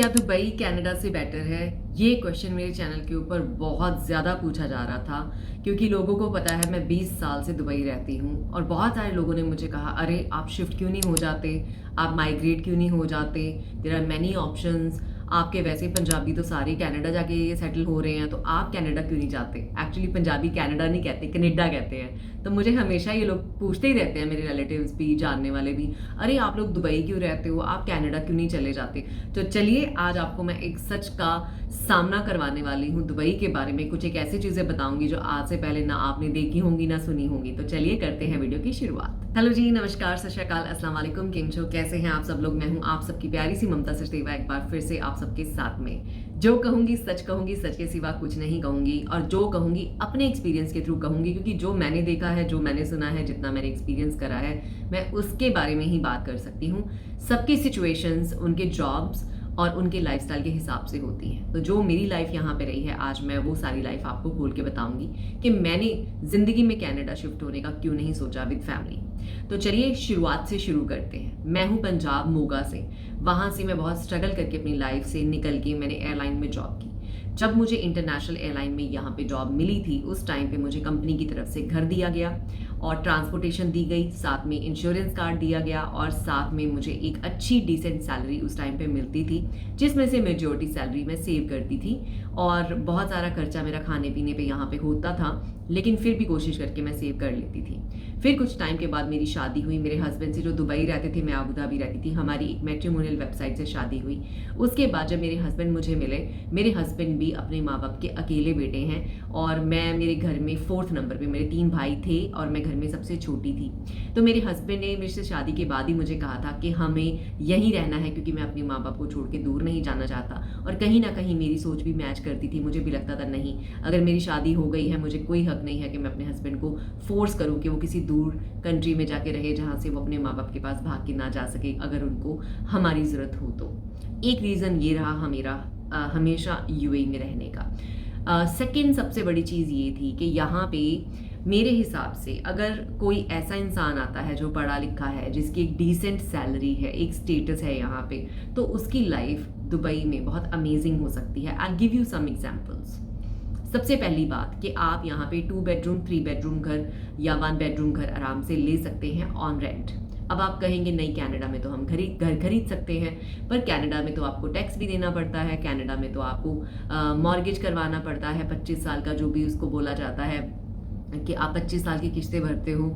क्या Dubai Canada से better है? ये क्वेश्चन मेरे चैनल के ऊपर बहुत ज़्यादा पूछा जा रहा था क्योंकि लोगों को पता है मैं 20 साल से दुबई रहती हूँ और बहुत सारे लोगों ने मुझे कहा अरे आप शिफ्ट क्यों नहीं हो जाते, आप माइग्रेट क्यों नहीं हो जाते, देयर आर मैनी ऑप्शंस, आपके वैसे पंजाबी तो सारे कनाडा जाके सेटल हो रहे हैं तो आप कनाडा क्यों नहीं जाते। एक्चुअली पंजाबी कनाडा नहीं कहते, कनेडा कहते हैं। तो मुझे हमेशा ये लोग पूछते ही रहते हैं, मेरे रिलेटिव्स भी, जानने वाले भी, अरे आप लोग दुबई क्यों रहते हो, आप कनाडा क्यों नहीं चले जाते। तो चलिए आज आपको मैं एक सच का सामना करवाने वाली हूँ दुबई के बारे में। कुछ एक ऐसी चीजें बताऊंगी जो आज से पहले ना आपने देखी होंगी ना सुनी होंगी। तो चलिए करते हैं वीडियो की शुरुआत। हेलो जी, नमस्कार, सत श्री अकाल, अस्सलाम वालेकुम, केम छो, कैसे हैं आप सब लोग। मैं हूँ आप सबकी प्यारी सी ममता सचदेवा, एक बार फिर से आप सबके साथ में। जो कहूंगी, सच के सिवा कुछ नहीं कहूंगी, और जो कहूंगी अपने एक्सपीरियंस के थ्रू कहूंगी, क्योंकि जो मैंने देखा है, जो मैंने सुना है, जितना मैंने एक्सपीरियंस करा है, मैं उसके बारे में ही बात कर सकती हूँ। सबकी सिचुएशंस, उनके जॉब्स और उनके लाइफस्टाइल के हिसाब से होती हैं। तो जो मेरी लाइफ यहाँ पे रही है, आज मैं वो सारी लाइफ आपको खोल के बताऊंगी कि मैंने जिंदगी में कनाडा शिफ्ट होने का क्यों नहीं सोचा विद फैमिली। तो चलिए शुरुआत से शुरू करते हैं। मैं हूँ पंजाब मोगा से। वहां से मैं बहुत स्ट्रगल करके अपनी लाइफ से निकल के मैंने एयरलाइन में जॉब की। जब मुझे इंटरनेशनल एयरलाइन में यहाँ पे जॉब मिली थी, उस टाइम पे मुझे कंपनी की तरफ से घर दिया गया और ट्रांसपोर्टेशन दी गई, साथ में इंश्योरेंस कार्ड दिया गया और साथ में मुझे एक अच्छी डिसेंट सैलरी उस टाइम पे मिलती थी, जिसमें से मेजॉरिटी सैलरी मैं सेव करती थी और बहुत सारा खर्चा मेरा खाने पीने पे यहाँ पे होता था, लेकिन फिर भी कोशिश करके मैं सेव कर लेती थी। फिर कुछ टाइम के बाद मेरी शादी हुई मेरे हस्बैंड से, जो दुबई रहते थे, मैं अबू धाबी रहती थी। हमारी एक मैट्रिमोनियल वेबसाइट से शादी हुई। उसके बाद जब मेरे हस्बैंड मुझे मिले, मेरे हस्बैंड भी अपने माँ बाप के अकेले बेटे हैं और मैं मेरे घर में 4th नंबर पे, मेरे 3 भाई थे और मैं घर में सबसे छोटी थी। तो मेरे हस्बैंड ने मेरे से शादी के बाद ही मुझे कहा था कि हमें यहीं रहना है, क्योंकि मैं अपने माँ बाप को छोड़ के दूर नहीं जाना चाहता। और कहीं ना कहीं मेरी सोच भी मैच करती थी। मुझे भी लगता था नहीं, अगर मेरी शादी हो गई है, मुझे कोई हक नहीं है कि मैं अपने हस्बैंड को फोर्स करूँ कि वो किसी दूर कंट्री में जाके रहे जहाँ से वो अपने माँ बाप के पास भाग के ना जा सके अगर उनको हमारी ज़रूरत हो तो। एक रीज़न ये रहा मेरा हमेशा यूएई में रहने का। सेकंड सबसे बड़ी चीज़ ये थी कि यहाँ पे मेरे हिसाब से अगर कोई ऐसा इंसान आता है जो पढ़ा लिखा है, जिसकी एक डिसेंट सैलरी है, एक स्टेटस है यहाँ पे, तो उसकी लाइफ दुबई में बहुत अमेजिंग हो सकती है। I give you some examples. सबसे पहली बात कि आप यहाँ पे 2 बेडरूम 3 बेडरूम घर या 1 बेडरूम घर आराम से ले सकते हैं ऑन रेंट। अब आप कहेंगे नहीं, कनाडा में तो हम घर खरीद सकते हैं, पर कनाडा में तो आपको टैक्स भी देना पड़ता है, कनाडा में तो आपको मॉर्गेज करवाना पड़ता है 25 साल का, जो भी उसको बोला जाता है कि आप 25 साल की किस्तें भरते हो,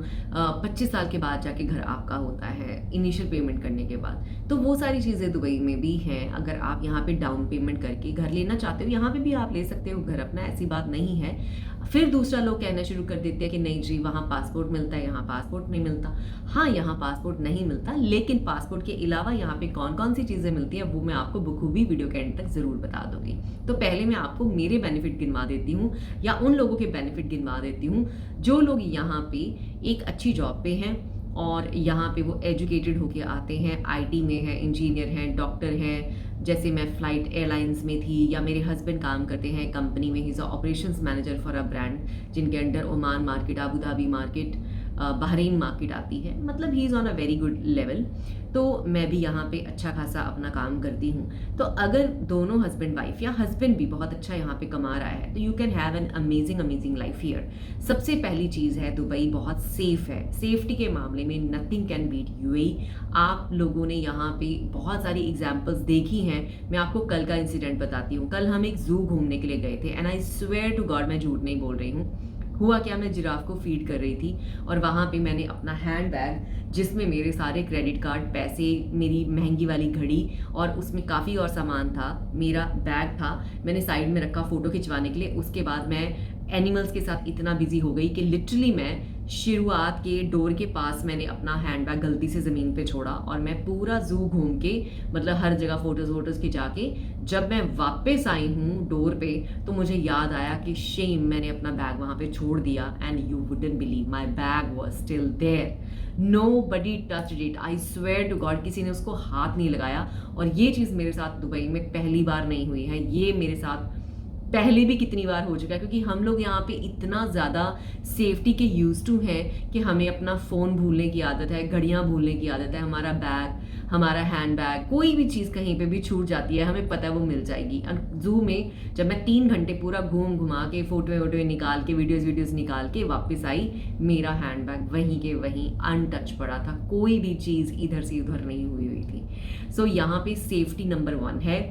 25 साल के बाद जाके घर आपका होता है इनिशियल पेमेंट करने के बाद। तो वो सारी चीज़ें दुबई में भी हैं। अगर आप यहाँ पे डाउन पेमेंट करके घर लेना चाहते हो, यहाँ पे भी आप ले सकते हो घर अपना, ऐसी बात नहीं है। फिर दूसरा लोग कहना शुरू कर देते हैं कि नहीं जी, वहाँ पासपोर्ट मिलता है, यहाँ पासपोर्ट नहीं मिलता। हाँ, यहाँ पासपोर्ट नहीं मिलता, लेकिन पासपोर्ट के अलावा यहाँ पे कौन कौन सी चीज़ें मिलती हैं वो मैं आपको बखूबी वीडियो के एंड तक ज़रूर बता दूंगी। तो पहले मैं आपको मेरे बेनिफिट गिनवा देती हूँ या उन लोगों के बेनिफिट गिनवा देती हूँ जो लोग यहाँ पे एक अच्छी जॉब पे हैं और यहाँ पे वो एजुकेटेड होके आते हैं, आईटी में है, इंजीनियर हैं, डॉक्टर हैं। जैसे मैं फ्लाइट एयरलाइंस में थी, या मेरे हस्बैंड काम करते हैं कंपनी में, he is operations manager for a brand जिनके अंडर Oman market, Abu Dhabi market, Bahrain market आती है। मतलब he is on a very good level. तो मैं भी यहाँ पे अच्छा खासा अपना काम करती हूँ। तो अगर दोनों हस्बैंड वाइफ या हस्बैंड भी बहुत अच्छा यहाँ पे कमा रहा है, तो you can have an amazing life here. सबसे पहली चीज़ है, दुबई बहुत सेफ है। सेफ्टी के मामले में नथिंग कैन बीट यूएई। आप लोगों ने यहाँ पे बहुत सारी एग्जाम्पल्स देखी हैं। मैं आपको कल का इंसिडेंट बताती हूँ। कल हम एक जू घूमने के लिए गए थे and I swear to God, मैं झूठ नहीं बोल रही हूँ। हुआ क्या, मैं जिराफ को फीड कर रही थी और वहाँ पे मैंने अपना हैंड बैग, जिसमें मेरे सारे क्रेडिट कार्ड, पैसे, मेरी महंगी वाली घड़ी और उसमें काफ़ी और सामान था, मेरा बैग था, मैंने साइड में रखा फ़ोटो खिंचवाने के लिए। उसके बाद मैं एनिमल्स के साथ इतना बिजी हो गई कि लिटरली मैं शुरुआत के डोर के पास मैंने अपना हैंडबैग गलती से ज़मीन पे छोड़ा और मैं पूरा जू घूम के, मतलब हर जगह फोटोज़ खिंचा के, जब मैं वापस आई हूँ डोर पे, तो मुझे याद आया कि शेम, मैंने अपना बैग वहाँ पे छोड़ दिया। And you wouldn't believe, my bag was still there, nobody touched it, I swear to God, किसी ने उसको हाथ नहीं लगाया। और ये चीज़ मेरे साथ दुबई में पहली बार नहीं हुई है, ये मेरे साथ पहले भी कितनी बार हो चुका है, क्योंकि हम लोग यहाँ पे इतना ज़्यादा सेफ्टी के यूज टू हैं कि हमें अपना फ़ोन भूलने की आदत है, घड़ियाँ भूलने की आदत है, हमारा बैग, हमारा हैंडबैग, कोई भी चीज़ कहीं पे भी छूट जाती है, हमें पता है वो मिल जाएगी। ज़ू में जब मैं 3 घंटे पूरा घूम घुमा के फ़ोटो वोटो निकाल के वीडियोज़ निकाल के वापस आई, मेरा हैंडबैग वहीं के वहीं अनटच पड़ा था, कोई भी चीज़ इधर से उधर नहीं हुई थी। सो यहाँ पे सेफ्टी नंबर 1 है।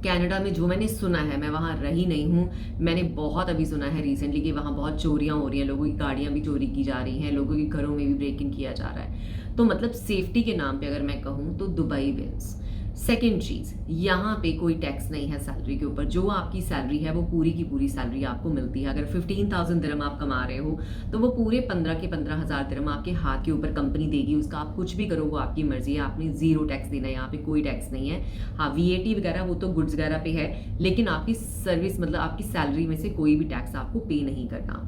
कनाडा में जो मैंने सुना है, मैं वहाँ रही नहीं हूँ, मैंने बहुत अभी सुना है रिसेंटली कि वहाँ बहुत चोरियाँ हो रही हैं, लोगों की गाड़ियाँ भी चोरी की जा रही हैं, लोगों के घरों में भी ब्रेक इन किया जा रहा है। तो मतलब सेफ्टी के नाम पे अगर मैं कहूँ तो दुबई विंस। सेकेंड चीज़, यहाँ पे कोई टैक्स नहीं है सैलरी के ऊपर। जो आपकी सैलरी है वो पूरी की पूरी सैलरी आपको मिलती है। अगर 15,000 दिरहम आप कमा रहे हो तो वो पूरे 15 के 15,000 दिरहम आपके हाथ के ऊपर कंपनी देगी। उसका आप कुछ भी करो वो आपकी मर्जी है, आपने ज़ीरो टैक्स देना है, यहाँ पे कोई टैक्स नहीं है। हाँ, VAT वगैरह वो तो गुड्स वगैरह पे है, लेकिन आपकी सर्विस मतलब आपकी सैलरी में से कोई भी टैक्स आपको पे नहीं करना।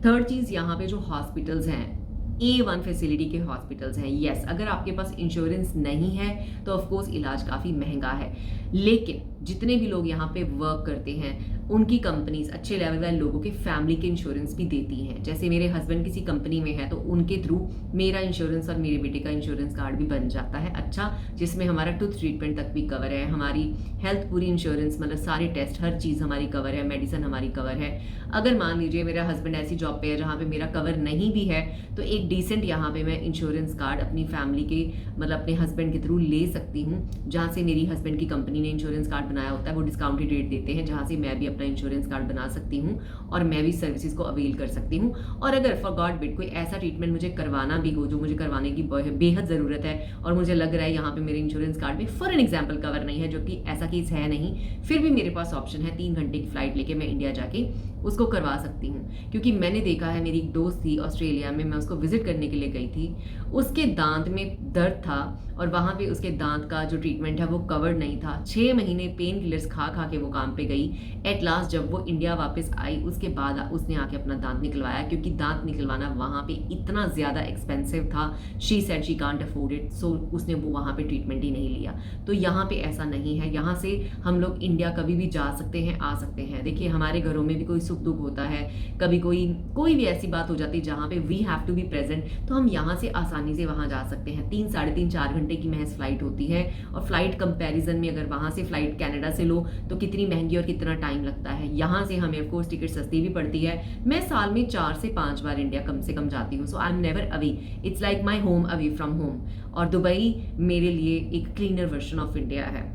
थर्ड चीज़, यहाँ पे जो हॉस्पिटल्स हैं, A1 फैसिलिटी के हॉस्पिटल्स हैं। यस, अगर आपके पास इंश्योरेंस नहीं है तो ऑफ कोर्स इलाज काफ़ी महंगा है, लेकिन जितने भी लोग यहाँ पे वर्क करते हैं उनकी कंपनीज अच्छे लेवल वाले लोगों के फैमिली के इंश्योरेंस भी देती हैं। जैसे मेरे हस्बैंड किसी कंपनी में है तो उनके थ्रू मेरा इंश्योरेंस और मेरे बेटे का इंश्योरेंस कार्ड भी बन जाता है अच्छा, जिसमें हमारा टूथ ट्रीटमेंट तक भी कवर है, हमारी हेल्थ पूरी इंश्योरेंस मतलब सारे टेस्ट हर चीज़ हमारी कवर है, मेडिसिन हमारी कवर है। अगर मान लीजिए मेरा हस्बैंड ऐसी जॉब पे है जहाँ पे मेरा कवर नहीं भी है तो एक डिसेंट यहाँ पे मैं इंश्योरेंस कार्ड अपनी फैमिली के मतलब अपने हस्बैंड के थ्रू ले सकती हूँ, जहाँ से मेरी हस्बैंड की कंपनी ने इंश्योरेंस कार्ड बनाया होता है, वो डिस्काउंटेड रेट देते हैं, जहाँ से मैं भी अपना इंश्योरेंस कार्ड बना सकती हूँ और मैं भी सर्विसेज को अवेल कर सकती हूँ। और अगर फॉर गॉड बिट कोई ऐसा ट्रीटमेंट मुझे करवाना भी हो जो मुझे करवाने की बेहद ज़रूरत है और मुझे लग रहा है यहाँ पे मेरे इंश्योरेंस कार्ड में फॉर एन एग्जाम्पल कवर नहीं है, जो कि ऐसा केस है नहीं, फिर भी मेरे पास ऑप्शन है 3 घंटे की फ्लाइट लेके मैं इंडिया जाके उसको करवा सकती हूँ। क्योंकि मैंने देखा है, मेरी एक दोस्त थी ऑस्ट्रेलिया में, मैं उसको विजिट करने के लिए गई थी, उसके दांत में दर्द था और वहाँ पे उसके दांत का जो ट्रीटमेंट है वो कवर्ड नहीं था। 6 महीने पेन किलर्स खा खा के वो काम पे गई। एट लास्ट जब वो इंडिया वापस आई उसके बाद उसने आके अपना दांत निकलवाया, क्योंकि दांत निकलवाना वहाँ पे इतना ज़्यादा एक्सपेंसिव था। She said she can't afford it, so उसने वो वहाँ पे ट्रीटमेंट ही नहीं लिया। तो यहाँ पे ऐसा नहीं है, यहाँ से हम लोग इंडिया कभी भी जा सकते हैं, आ सकते हैं। देखिए हमारे घरों में भी कोई सुख दुख होता है, कभी कोई भी ऐसी बात हो जाती है जहाँ पे we have to be present, तो हम यहाँ से आसानी से वहाँ जा सकते हैं। 3 साढ़े 3 4 घंटे की महज फ्लाइट होती है और फ्लाइट कंपैरिजन में अगर वहाँ से फ्लाइट कनाडा से लो तो कितनी महंगी और कितना टाइम लगता है। यहाँ से हमें ऑफकोर्स टिकट सस्ती भी पड़ती है। मैं साल में 4 से 5 बार इंडिया कम से कम जाती हूँ, so I am never away, it's like my home away from home. और दुबई मेरे लिए एक क्लीनर वर्जन ऑफ इंडिया है,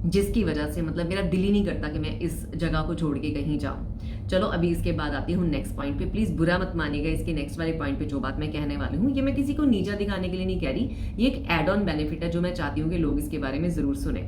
जिसकी वजह से मतलब मेरा दिल ही नहीं करता कि मैं इस जगह को छोड़ के कहीं जाऊं। चलो अभी इसके बाद आती हूँ नेक्स्ट पॉइंट पे। प्लीज़ बुरा मत मानिएगा इसके नेक्स्ट वाले पॉइंट पे जो बात मैं कहने वाली हूँ, ये मैं किसी को नीचा दिखाने के लिए नहीं कह रही, ये एक एड ऑन बेनिफिट है जो मैं चाहती हूँ कि लोग इसके बारे में ज़रूर सुने।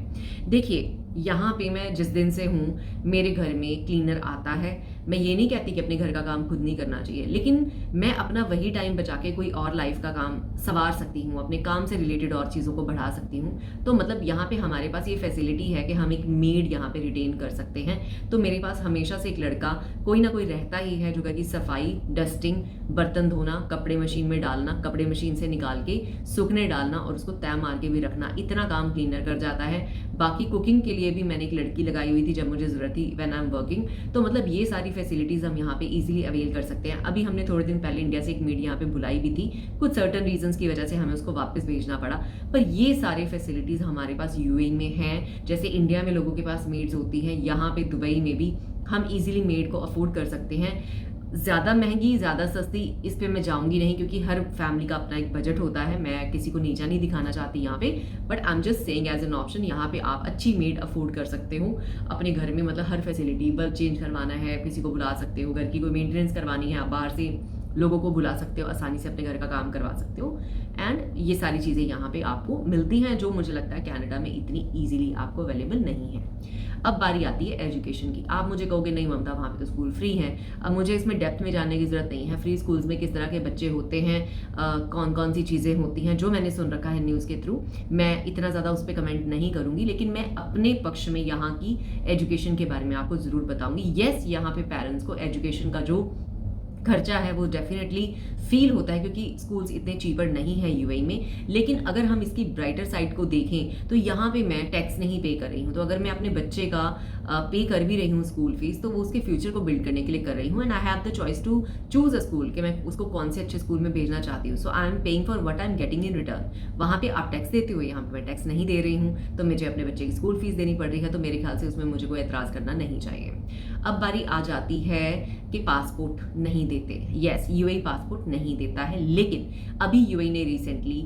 देखिए यहाँ पे मैं जिस दिन से हूँ मेरे घर में क्लीनर आता है। मैं ये नहीं कहती कि अपने घर का काम खुद नहीं करना चाहिए, लेकिन मैं अपना वही टाइम बचा के कोई और लाइफ का काम संवार सकती हूँ, अपने काम से रिलेटेड और चीज़ों को बढ़ा सकती हूँ। तो मतलब यहाँ पे हमारे पास ये फैसिलिटी है कि हम एक मेड यहाँ पे रिटेन कर सकते हैं। तो मेरे पास हमेशा से एक लड़का कोई ना कोई रहता ही है जो कि सफाई, डस्टिंग, बर्तन धोना, कपड़े मशीन में डालना, कपड़े मशीन से निकाल के सूखने डालना और उसको तय मार के भी रखना, इतना काम क्लीनर कर जाता है। बाकी कुकिंग के लिए भी मैंने एक लड़की लगाई हुई थी जब मुझे ज़रूरत थी व्हेन आई एम वर्किंग। तो मतलब ये सारी फैसिलिटीज़ हम यहाँ पे इजीली अवेल कर सकते हैं। अभी हमने थोड़े दिन पहले इंडिया से एक मेड यहाँ पे बुलाई भी थी, कुछ सर्टन रीजंस की वजह से हमें उसको वापस भेजना पड़ा, पर ये सारे फैसिलिटीज़ हमारे पास यूएई में हैं। जैसे इंडिया में लोगों के पास मेड्स होती हैं, यहाँ पे दुबई में भी हम इजीली मेड को अफोर्ड कर सकते हैं। ज़्यादा महंगी ज़्यादा सस्ती इस पे मैं जाऊंगी नहीं, क्योंकि हर फैमिली का अपना एक बजट होता है, मैं किसी को नीचा नहीं दिखाना चाहती यहाँ पे, but I am just saying as an option यहाँ पे आप अच्छी मेड अफोर्ड कर सकते हो अपने घर में। मतलब हर फैसिलिटी, बल्ब चेंज करवाना है किसी को बुला सकते हो, घर की कोई मेंटेनेंस करवानी है आप बाहर से लोगों को बुला सकते हो, आसानी से अपने घर का काम करवा सकते हो। एंड ये सारी चीज़ें यहाँ पे आपको मिलती हैं जो मुझे लगता है कनाडा में इतनी ईजिली आपको अवेलेबल नहीं है। अब बारी आती है एजुकेशन की। आप मुझे कहोगे नहीं ममता वहाँ पे तो स्कूल फ्री हैं। अब मुझे इसमें डेप्थ में जानने की ज़रूरत नहीं है, फ्री स्कूल्स में किस तरह के बच्चे होते हैं, कौन कौन सी चीज़ें होती हैं, जो मैंने सुन रखा है न्यूज़ के थ्रू, मैं इतना ज़्यादा उस पर कमेंट नहीं करूँगी, लेकिन मैं अपने पक्ष में यहाँ की एजुकेशन के बारे में आपको ज़रूर बताऊँगी। येस, यहाँ पे पेरेंट्स को एजुकेशन का जो खर्चा है वो डेफिनेटली फील होता है, क्योंकि स्कूल्स इतने चीपर नहीं है यूएई में। लेकिन अगर हम इसकी ब्राइटर साइड को देखें तो यहाँ पे मैं टैक्स नहीं पे कर रही हूँ। तो अगर मैं अपने बच्चे का पे कर भी रही हूँ स्कूल फीस, तो वो उसके फ्यूचर को बिल्ड करने के लिए कर रही हूँ, and I have the choice to choose a school कि मैं उसको कौन से अच्छे स्कूल में भेजना चाहती हूँ। So I am paying for what I am getting in return. वहाँ पे आप टैक्स देते हो, यहाँ पे मैं टैक्स नहीं दे रही हूँ, तो मुझे अपने बच्चे की स्कूल फीस देनी पड़ रही है, तो मेरे ख्याल से उसमें मुझे कोई एतराज़ करना नहीं चाहिए। अब बारी आ जाती है कि पासपोर्ट नहीं देते। यस, यूएई पासपोर्ट नहीं देता है, लेकिन अभी यूएई ने रिसेंटली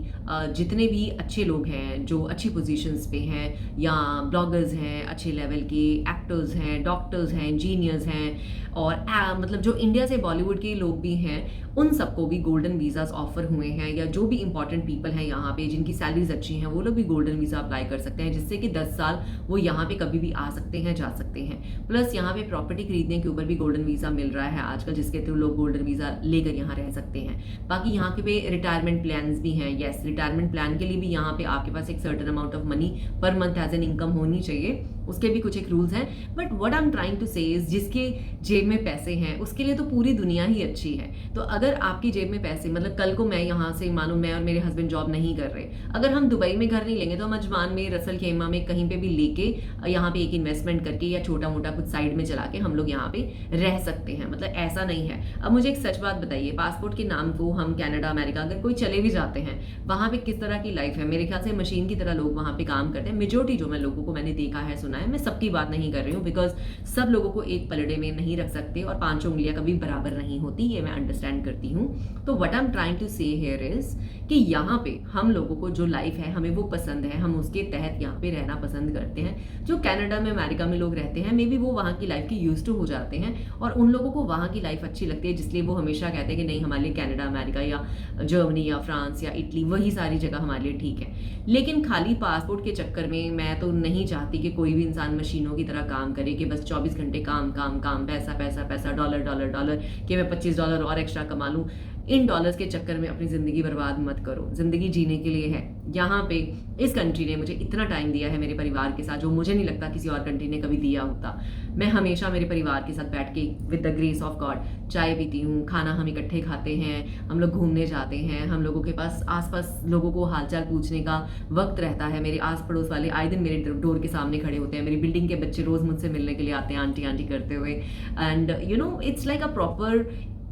जितने भी अच्छे लोग हैं जो अच्छी पोजीशंस पे हैं, या ब्लॉगर्स हैं, अच्छे लेवल के एक्टर्स हैं, डॉक्टर्स हैं, इंजीनियर्स हैं, और मतलब जो इंडिया से बॉलीवुड के लोग भी हैं, उन सबको भी गोल्डन वीज़ाज ऑफर हुए हैं। या जो भी इंपॉर्टेंट पीपल हैं यहाँ पे जिनकी सैलरीज अच्छी हैं, वो लोग भी गोल्डन वीज़ा अप्लाई कर सकते हैं, जिससे कि 10 साल वो यहाँ पे कभी भी आ सकते हैं, जा सकते हैं। प्लस यहाँ पे प्रॉपर्टी खरीदने के ऊपर भी गोल्डन वीज़ा मिल रहा है आजकल, जिसके थ्रू लोग गोल्डन वीज़ा लेकर यहाँ रह सकते हैं। बाकी यहाँ के पे रिटायरमेंट प्लान्स भी हैं। यस, रिटायरमेंट प्लान के लिए भी यहाँ पे आपके पास एक certain amount of money per month as an income होनी चाहिए, उसके भी कुछ एक रूल्स हैं। But what I am trying to say is, जिसके जेब में पैसे हैं उसके लिए तो पूरी दुनिया ही अच्छी है। तो अगर आपकी जेब में पैसे, मतलब कल को मैं यहाँ से, मानो मैं और मेरे हस्बैंड जॉब नहीं कर रहे, अगर हम दुबई में घर नहीं लेंगे तो हम अजमान में, रसल खेमा में, कहीं पे भी लेके यहाँ पे एक इन्वेस्टमेंट करके या छोटा मोटा कुछ साइड में चला के हम लोग यहाँ पे रह सकते हैं। मतलब ऐसा नहीं है। अब मुझे एक सच बात बताइए, पासपोर्ट के नाम को हम कनाडा, अमेरिका अगर कोई चले भी जाते हैं, वहाँ पे किस तरह की लाइफ है? मेरे ख्याल से मशीन की तरह लोग वहाँ पे काम करते हैं। मेजोरिटी जो मैं लोगों को मैंने देखा है, सुना है, मैं सबकी बात नहीं कर रही हूँ, बिकॉज सब लोगों को एक पलड़े में नहीं रख सकते और पांचों उंगलियां कभी बराबर नहीं होती, ये मैं अंडरस्टैंड करती हूँ। तो what I am trying to say here is कि यहाँ पे हम लोगों को जो लाइफ है हमें वो पसंद है, हम उसके तहत यहाँ पे रहना पसंद करते हैं। जो कनाडा में, अमेरिका में लोग रहते हैं, मे बी वो वहाँ की लाइफ के यूज टू हो जाते हैं और उन लोगों को वहाँ की लाइफ अच्छी लगती है, जिसलिए वो हमेशा कहते हैं कि नहीं, हमारे लिए कनाडा, अमेरिका या जर्मनी या फ्रांस या इटली, वही सारी जगह हमारे लिए ठीक है। लेकिन खाली पासपोर्ट के चक्कर में मैं तो नहीं चाहती कि कोई भी इंसान मशीनों की तरह काम करे, कि बस 24 घंटे काम काम काम, पैसा पैसा पैसा, डॉलर डॉलर डॉलर, कि मैं $25 और एक्स्ट्रा कमा लूँ। इन डॉलर्स के चक्कर में अपनी ज़िंदगी बर्बाद मत करो। ज़िंदगी जीने के लिए है। यहाँ पे इस कंट्री ने मुझे इतना टाइम दिया है मेरे परिवार के साथ, जो मुझे नहीं लगता किसी और कंट्री ने कभी दिया होता। मैं हमेशा मेरे परिवार के साथ बैठ के with the grace of God चाय पीती हूँ, खाना हम इकट्ठे खाते हैं, हम लोग घूमने जाते हैं, हम लोगों के पास आसपास लोगों को हालचाल पूछने का वक्त रहता है। मेरे आस पड़ोस वाले आए दिन मेरे डोर के सामने खड़े होते हैं। मेरी बिल्डिंग के बच्चे रोज़ मुझसे मिलने के लिए आते हैं, आंटी आंटी करते हुए। And you know, it's like a proper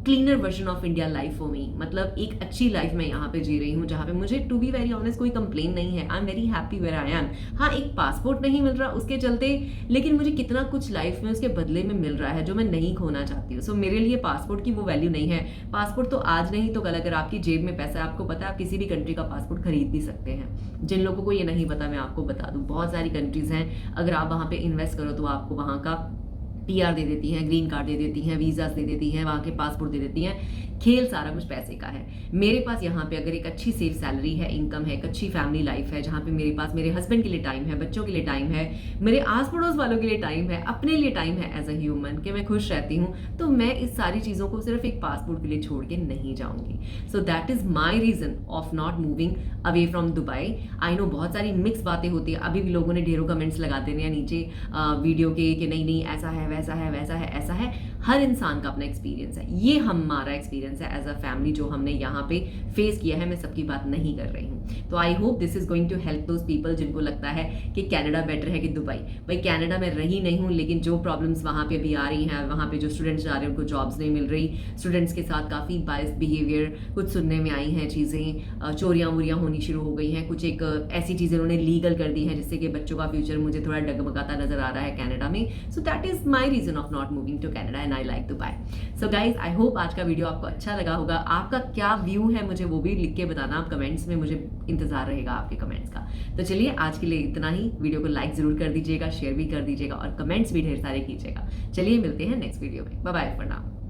cleaner version of India life for me. मतलब एक अच्छी लाइफ मैं यहाँ पे जी रही हूँ, जहाँ पे मुझे टू बी वेरी ऑनेस्ट कोई कंप्लेन नहीं है। I am very happy where I am. हाँ, एक पासपोर्ट नहीं मिल रहा उसके चलते, लेकिन मुझे कितना कुछ लाइफ में उसके बदले में मिल रहा है जो मैं नहीं खोना चाहती हूँ। सो मेरे लिए पासपोर्ट की वो वैल्यू नहीं है। पासपोर्ट तो आज नहीं तो कल, अगर आपकी जेब में पैसा है, आपको पता है, आप किसी भी कंट्री का पासपोर्ट खरीद भी सकते हैं। जिन लोगों को ये नहीं पता, मैं आपको बता दूँ, बहुत सारी कंट्रीज हैं, अगर आप वहाँ पे इन्वेस्ट करो तो आपको वहाँ का पीआर दे देती हैं, ग्रीन कार्ड दे देती हैं, वीज़ास दे देती हैं, वहाँ के पासपोर्ट दे देती हैं। खेल सारा कुछ पैसे का है। मेरे पास यहाँ पे अगर एक अच्छी सेफ सैलरी है, इनकम है, एक अच्छी फैमिली लाइफ है, जहाँ पे मेरे पास मेरे हस्बैंड के लिए टाइम है, बच्चों के लिए टाइम है, मेरे आस पड़ोस वालों के लिए टाइम है, अपने लिए टाइम है एज अ ह्यूमन, कि मैं खुश रहती हूँ, तो मैं इस सारी चीज़ों को सिर्फ एक पासपोर्ट के लिए छोड़ के नहीं जाऊँगी। So that is my reason of not moving away from Dubai. I know बहुत सारी मिक्स बातें होती है, अभी भी लोगों ने ढेरों कमेंट्स लगाते हैं नीचे वीडियो के कि नहीं नहीं ऐसा है, वैसा है, वैसा है, ऐसा है। हर इंसान का अपना एक्सपीरियंस है, ये हमारा एक्सपीरियंस है एज अ फैमिली जो हमने यहाँ पे फेस किया है। मैं सबकी बात नहीं कर रही हूँ। तो I hope this is going to help those people जिनको लगता है कि कनाडा बेटर है कि दुबई। भाई कनाडा में रही नहीं हूँ, लेकिन जो प्रॉब्लम्स वहाँ पे अभी आ रही हैं, वहाँ पे जो स्टूडेंट्स जा रहे हैं उनको जॉब्स नहीं मिल रही, स्टूडेंट्स के साथ काफ़ी बायस्ड बिहेवियर कुछ सुनने में आई हैं, चीज़ें चोरियाँ वोरियाँ होनी शुरू हो गई हैं, कुछ एक ऐसी चीज़ें उन्होंने लीगल कर दी हैं जिससे कि बच्चों का फ्यूचर मुझे थोड़ा डगमगाता नजर आ रहा है कनाडा में। So that is my reason of not moving to Canada and I like Dubai. So guys, I hope आज का वीडियो आपको अच्छा लगा होगा। आपका क्या व्यू है मुझे वो भी लिख के बताना आप कमेंट्स में, मुझे इंतजार रहेगा आपके कमेंट्स का। तो चलिए आज के लिए इतना ही। वीडियो को लाइक जरूर कर दीजिएगा, शेयर भी कर दीजिएगा और कमेंट्स भी ढेर सारे कीजिएगा। चलिए मिलते हैं नेक्स्ट वीडियो में। Bye bye for now.